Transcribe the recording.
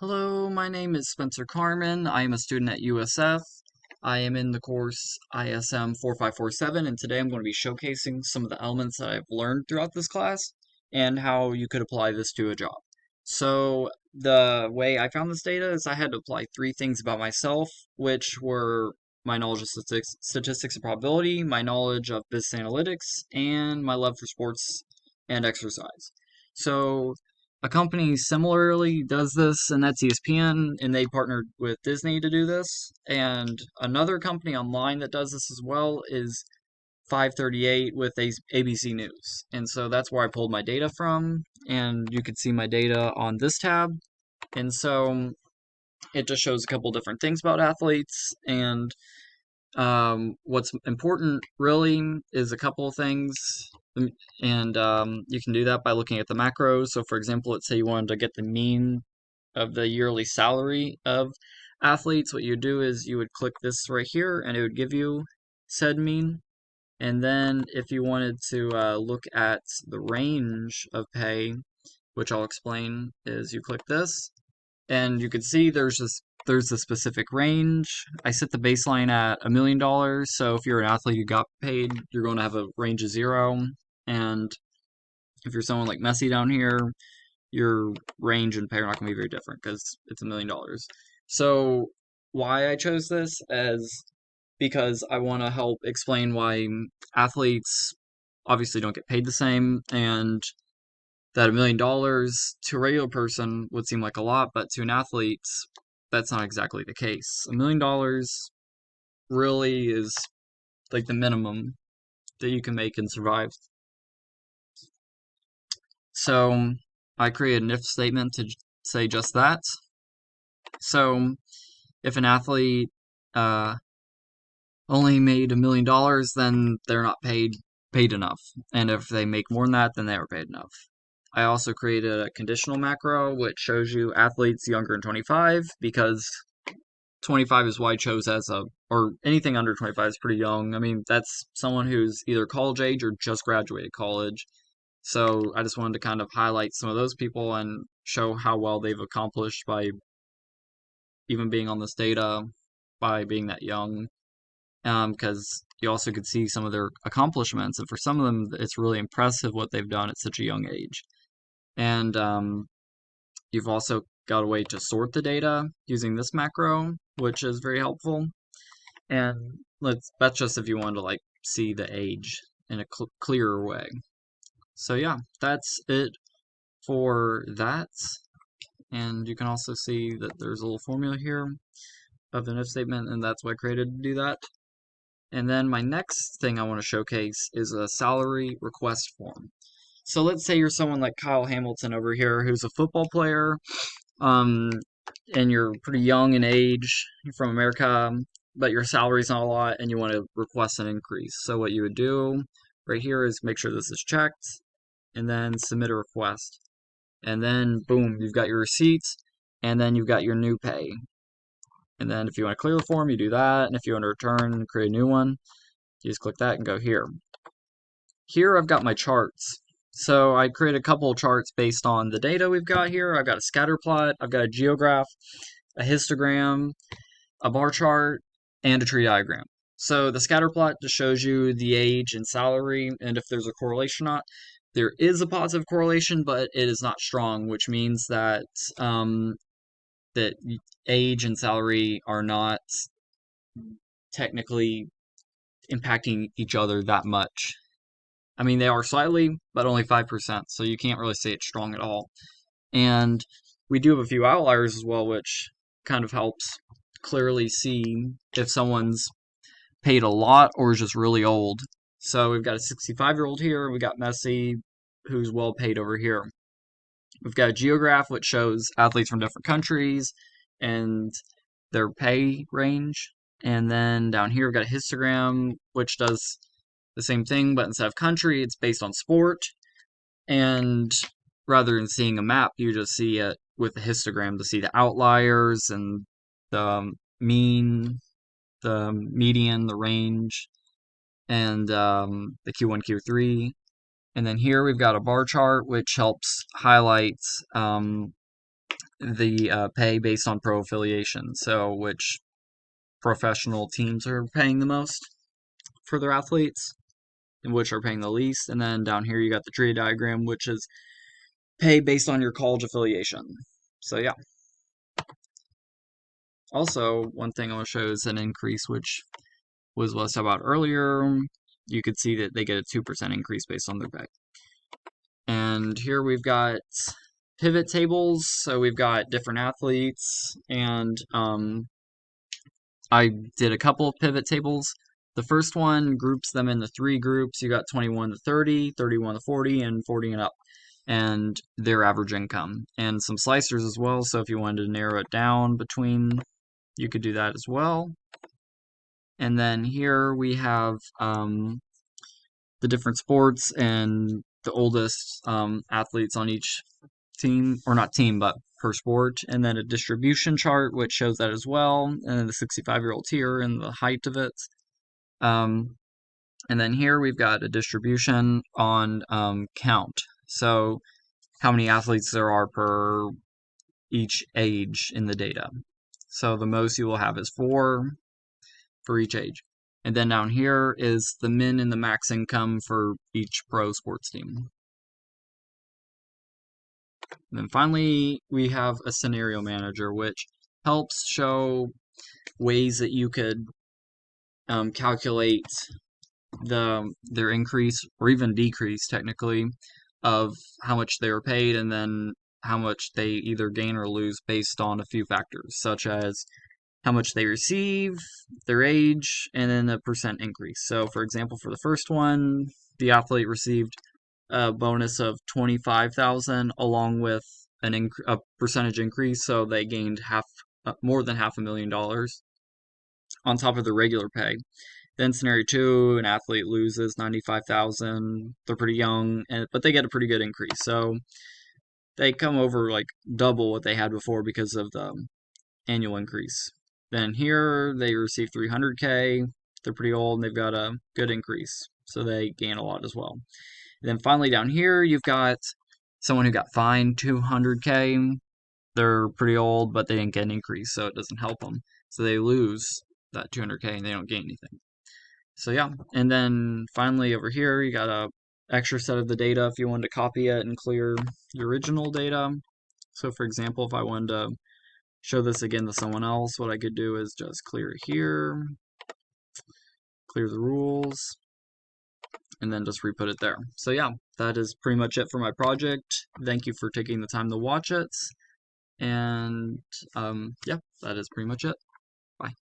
Hello, my name is Spencer Carmen. I am a student at USF. I am in the course ISM 4547, and today I'm going to be showcasing some of the elements that I've learned throughout this class and how you could apply this to a job. So, the way I found this data is I had to apply three things about myself, which were my knowledge of statistics and probability, my knowledge of business analytics, and my love for sports and exercise. So, a company similarly does this, and that's ESPN, and they partnered with Disney to do this. And another company online that does this as well is 538 with ABC News. And so that's where I pulled my data from, and you can see my data on this tab. And so it just shows a couple different things about athletes, and what's important really is a couple of things, and you can do that by looking at the macros. So, for example, let's say you wanted to get the mean of the yearly salary of athletes. What you do is you would click this right here, and it would give you said mean. And then, if you wanted to look at the range of pay, which I'll explain, is you click this, and you can see there's a specific range. I set the baseline at $1 million. So if you're an athlete who got paid, you're going to have a range of 0. And if you're someone like Messi down here, your range and pay are not going to be very different because it's $1 million. So why I chose this is because I want to help explain why athletes obviously don't get paid the same, and that $1 million to a regular person would seem like a lot, but to an athlete, that's not exactly the case. $1 million really is like the minimum that you can make and survive. So I created an if statement to say just that. So if an athlete only made $1 million, then they're not paid enough. And if they make more than that, then they are paid enough. I also created a conditional macro, which shows you athletes younger than 25, because 25 is why I chose or anything under 25 is pretty young. I mean, that's someone who's either college age or just graduated college. So I just wanted to kind of highlight some of those people and show how well they've accomplished by even being on this data, by being that young. Because you also could see some of their accomplishments, and for some of them, it's really impressive what they've done at such a young age. And you've also got a way to sort the data using this macro, which is very helpful. And that's just if you want to like see the age in a clearer way. So yeah, that's it for that. And you can also see that there's a little formula here of an if statement, and that's what I created to do that. And then my next thing I want to showcase is a salary request form. So let's say you're someone like Kyle Hamilton over here, who's a football player, and you're pretty young in age, you're from America, but your salary's not a lot, and you want to request an increase. So what you would do right here is make sure this is checked, and then submit a request. And then, boom, you've got your receipts, and then you've got your new pay. And then if you want to clear the form, you do that, and if you want to return and create a new one, you just click that and go here. Here I've got my charts. So I create a couple of charts based on the data we've got here. I've got a scatter plot, I've got a geograph, a histogram, a bar chart, and a tree diagram. So the scatter plot just shows you the age and salary, and if there's a correlation or not. There is a positive correlation, but it is not strong, which means that that age and salary are not technically impacting each other that much. I mean, they are slightly, but only 5%, so you can't really say it's strong at all. And we do have a few outliers as well, which kind of helps clearly see if someone's paid a lot or is just really old. So we've got a 65-year-old here, we got Messi, who's well paid over here. We've got a geograph, which shows athletes from different countries and their pay range. And then down here, we've got a histogram, which does the same thing, but instead of country, it's based on sport. And rather than seeing a map, you just see it with a histogram to see the outliers and the mean, the median, the range, and the Q1, Q3. And then here we've got a bar chart, which helps highlight the pay based on pro affiliation. So which professional teams are paying the most for their athletes and which are paying the least. And then down here you got the tree diagram, which is pay based on your college affiliation. So yeah. Also, one thing I want to show is an increase, which was what I said about earlier. You could see that they get a 2% increase based on their pay. And here we've got pivot tables. So we've got different athletes, and I did a couple of pivot tables. The first one groups them into 3 groups. You got 21 to 30, 31 to 40, and 40 and up, and their average income, and some slicers as well. So if you wanted to narrow it down between, you could do that as well. And then here we have the different sports and the oldest athletes on each team, or not team, but per sport, and then a distribution chart which shows that as well, and then the 65-year-old tier and the height of it. And then here we've got a distribution on count, so how many athletes there are per each age in the data. So the most you will have is 4 for each age. And then down here is the min and the max income for each pro sports team. And then finally, we have a scenario manager, which helps show ways that you could calculate their increase or even decrease, technically, of how much they were paid, and then how much they either gain or lose based on a few factors, such as how much they receive, their age, and then a percent increase. So, for example, for the first one, the athlete received a bonus of 25,000 along with a percentage increase, so they gained more than $500,000 on top of the regular pay. Then scenario 2, an athlete loses 95,000. They're pretty young, but they get a pretty good increase. So they come over like double what they had before because of the annual increase. Then here they receive 300K. They're pretty old and they've got a good increase, so they gain a lot as well. And then finally down here you've got someone who got fined 200K. They're pretty old, but they didn't get an increase, so it doesn't help them. So they lose that 200K and they don't gain anything. So yeah, and then finally over here you got a extra set of the data if you wanted to copy it and clear the original data. So for example, if I wanted to show this again to someone else, what I could do is just clear it here, clear the rules, and then just re-put it there. So yeah, that is pretty much it for my project. Thank you for taking the time to watch it. And yeah, that is pretty much it. Bye.